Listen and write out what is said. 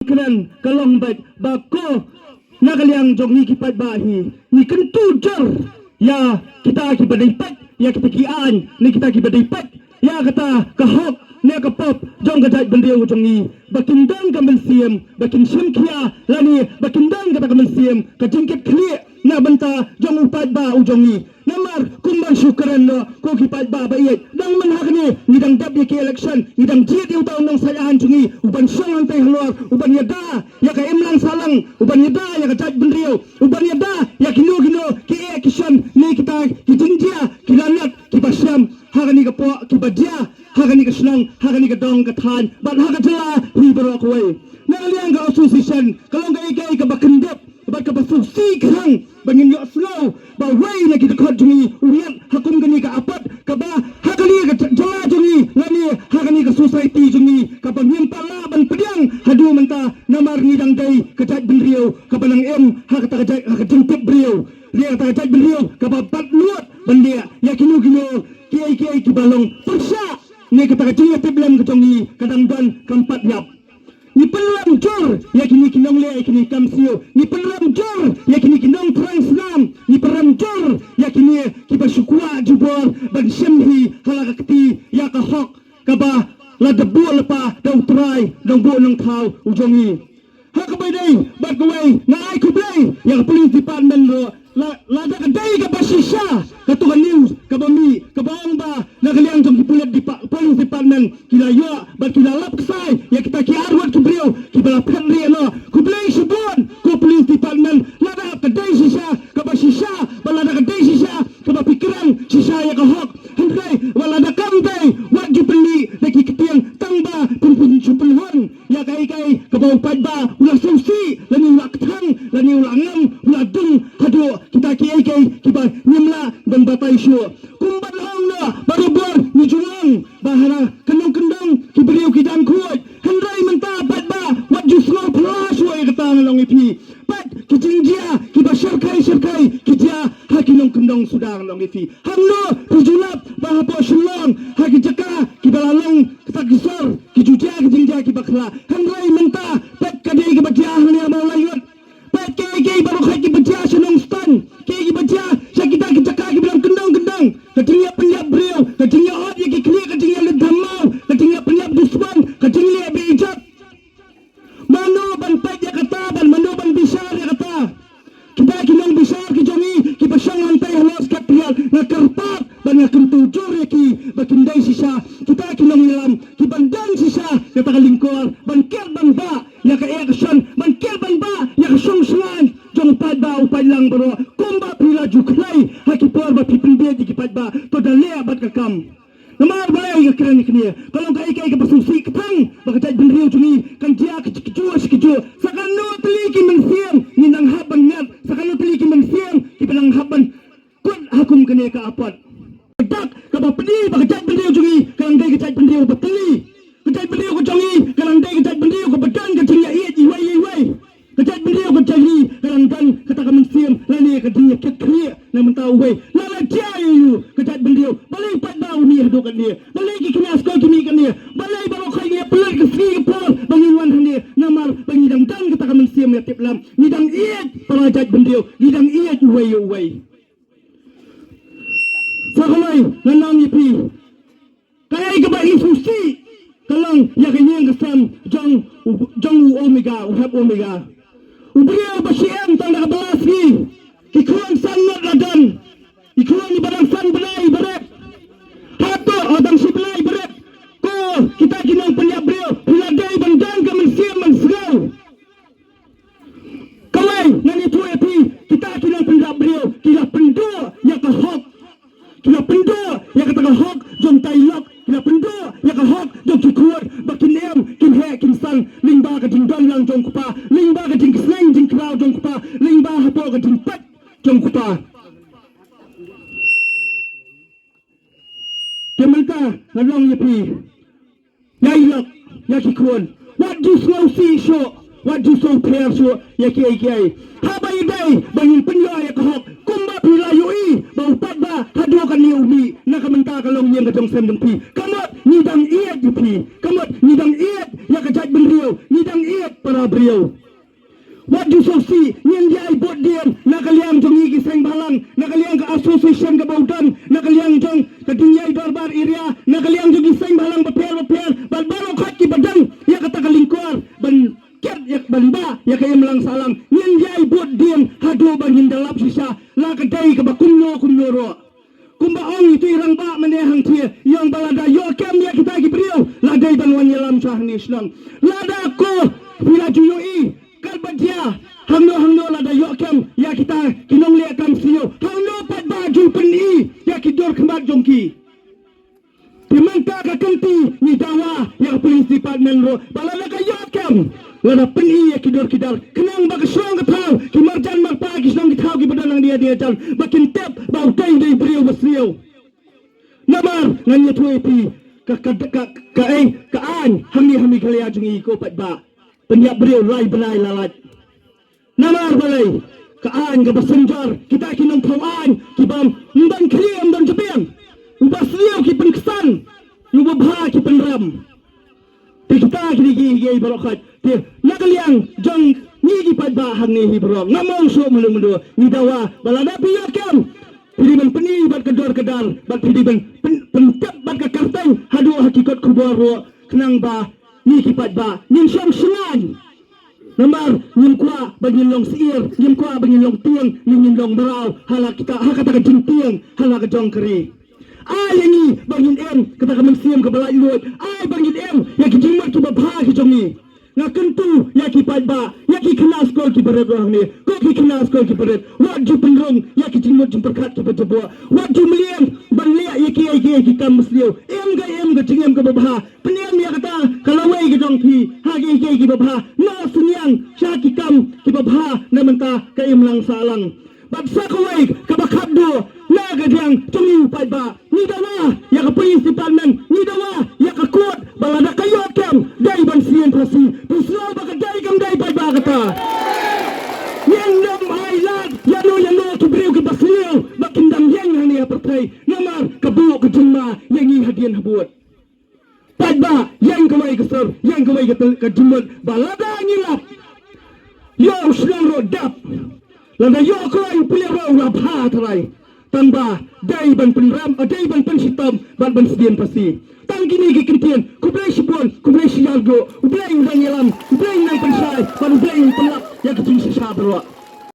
keren kalong bat bako nakaliang jong ni kipat bahi ni kentu jer ya kita kibadaipat ya kita kian ni kita kibadaipat ya kata kahok ni kapop jong kajat bendiau jong ni bakindang kamelsiam bakin simkia lani bakindang kata kamelsiam kajingkit kli na banta jong upat ba ujong ni namar kumban syukuran no ko kipat ba bait dang manhak ni dang dab ki election dang jit yung taon ng sayahan jungi uban song antay halor uban yada ya ka imlang salang uban yada ya ka jat benriu uban yada ya kino ki ekishan ni kita kijinjia kilanat kibasyam hagani ka po kibadia hagani ka senang hagani ka dong ka than bat hagatla hi baro koy naliang ka association kalong ka ikai ka bakendep bat ka basusi khang bangin yo slow ba way na kita khot jungi urian hakum gani ka apat ka ba hagani ka jala jungi lani hagani ka society jungi ka bangim pala ban pediang hadu menta namar ni dang dai ka jat benriu ka banang em hakata ka jat ka jengpet beriu dia kata jat benriu ka ba bat luat bandia ya kinu kiai ki balong persa ni kata ka jinga tiblam ka jungi kadang dan kampat yap ni pelam jor ya kini kinong le kini kamsio ni pelam jor ya kini kinong translam ni pelam jor ya kini kiba syukwa jubor ban syamhi halakati ya ka hok ka ba la debu lepa dau trai dau bu nang thau ujongi ha ka bai dai bat ka wai na ai ku blai ya police department lo la da ka dai ka basisha ka tu news ka bami ka baong ba na kaliang jong police department kila yo bat kila lap sai ya kita ki arwat ki brio ki bala phandri no ku blai subon ku police department la da ka dai sisha ka basisha bala da ka dai sisha ka ba pikiran sisha ya ka hok hendai wala da kam dai wat ju beli lagi ketiang tangba pun supelhon ya kai ka ba upat ba ulah susi lani ulah ketang lani ulah ngam ulah dung hadu kita ki ki ba nyimla dan batai syu kumbat hong no baru bor ni jungang bahara kendang ki beriu ki dan kuat hendai menta bat ba wat ju slow plus wa kata ngalong ipi pat ki jingjia ki ba syarkai ki dia ha ki long kendang sudang long ipi hang no rujulap ba po shulong ha ki jaka ki balalong tak gisor ki juja ki jingjia ki bakla hendai menta pat kadai ki batia hang ni mau layut pat ke baru khai ki batia senong stan ke batia sakita ki jaka ki bilang kendang ketingnya penyap beriau ketingnya hot ya ki kli ketingnya le damau ketingnya penyap dusman ketingnya bijak mano ban pat ya kata ban mano ban bisar ya kata kita kinong bisar ki jongi ki pasang antai halos kapial na karpat ban na kentujur ya ki bakindai sisa kita kinong ilam ki bandan sisa kata kalingkor ban ker ban ba ya ka action ban ker ban ba ya ka songsangan jong pad ba upad lang bro kumba pila juklai hakipor ba pipinde di kipat ba to dale abat ka kam namar balai ka kran ikni kalau ka ikai ka basusi ketang bakajat benriu jungi kan dia keju sakan no teli ki mensiam ni nang haban ngat sakan no teli ki mensiam ki penang haban kun hakum kene ka apat dak ka ba pedi bakajat benriu jungi kan dai kajat benriu beteli kajat benriu ko jungi kan dai kajat benriu ko bedan ka jinga i wai kajat benriu ko jali kan kata ka mensiam lani ka dinga kekli na mentau wai lala dia you kajat benriu balai pat bau ni hadu kan dia balai ki kinas ko kimi kan dia balai baru khai dia pelat ke sri ke pol bangin wan han dia namar bangidang dan kata ka mensiam ya tiplam nidang iet para kajat benriu nidang iet wai sakamai nanang ipi kaya ka ba isusi kalang ya kanyang kasam jong omega uhap omega ubria ba siem tang nakabalas ni ikuan san not ladan ikuan ni barang san belai beret hato odang si belai beret ko kita kinang penyap beliau hiladai bandang ka mensiam mansgau kamay nani tu epi kita kinang penyap beliau kila pendo ya ka hok kila pendo ya ka taga hok jom tailok kila pendo ya ka hok jom kikuat bakin em kin he kin sang lingba ka ding dong lang jong kupa lingba ka ding sleng ding krau jong kupa lingba hapo ka ding pat jong kupa kemelta nalong yepi ya ilok ya kikuan what do slow see show what do so pair show ya ki haba idai bangin penyo ya ka hok kumba pila yui bau pat ba hadu kan ni umi na kamenta kalong yen ka jong sem dong pi kamot nidang iat yupi kamot nidang iat ya kajat benriau nidang iat para beriau wadu sosi nyen dia ibot diam nakaliang jong igi seng balang nakaliang ke association ke baudan nakaliang jong ke dunia darbar area nakaliang jong seng balang beper bal balo khat ki badang ya kata kalingkuar ban ket ya banba ya kaya melang salang nyen dia ibot diam hadu bangin dalap sisa la kedai ke bakumno kumnoro kumba ong itu irang ba menehang tie yang balada yo kem ya kita ki beriau ladai ban wanyelam sahni islam lada ko bila juyoi kalbadia hangno lada yo kem ya kita kinong le kam sio hangno pat baju peni ya kidor kemat jongki dimanta ka kenti ni dawa ya polis department ro balada ka yo kem lada peni ya kidor kidar kenang bag song ka thau ki marjan mar pa ki song ki thau ki badanang dia jan bakin tep bau tai dei brio basrio namar nganya tuepi ka an hami kalia jungi ko pat ba penyak beriau lai benai lalat namar balai kaan ke bersenjar kita kinong kawan kibam mban kriam dan jebiang ubah seliau ki penkesan ubah bah ki penram kita kini gigi barokat nakaliang jong ni ki padba hang ni hibrong ngamong so mulu ni dawa balada piyakam pidi ben peni bat kedor kedar bat pidi ben pentap bat ke karteng hadu hakikat kubaro kenang ba ni kipat ba nin syang sengan namar nin kwa bangin long siir nin kwa bangin long tiang nin long barau hala kita hakata ka jintiang hala ka jong keri ai ni bangin em kata ka mengsiam ka balai luat ai bangin em ya ki jingmat ki babha ki jongi ngakentu ya ki padba ya ki kenas kol ki berat orang ni ko ki kenas kol ki berat waju penrong ya ki jingmat jemperkat ki berjebua waju meliam banlia ya ki kam musliu em ga jingem ka babha peniam ya kata kalau wei ki jong ki hagi ki babha no sunyang syaki kam ki babha na menta ka imlang salang baksa ko wei ka bakabdo na ga jang jongi padba ni dawa ya ka police department ni dawa ya ka court balada kayo kem dai ban sien pasi puslo baka dai kam dai padba kata yendom ailat yano ki beriu ki basliu bakindam yang hani apertai namar kabu ke jumma yang i hadian habuat padba yang kawai kesor yang kawai ke jumut balada ngilap yo uslang rodap landa yo kawai pilero rabha tarai tamba dai ban penram dai ban pensitam ban sedian pasti tang kini ki kentian kublai sibon kublai siargo kublai nang yelam kublai nang pensai ban kublai pelak ya kecing sisa berwa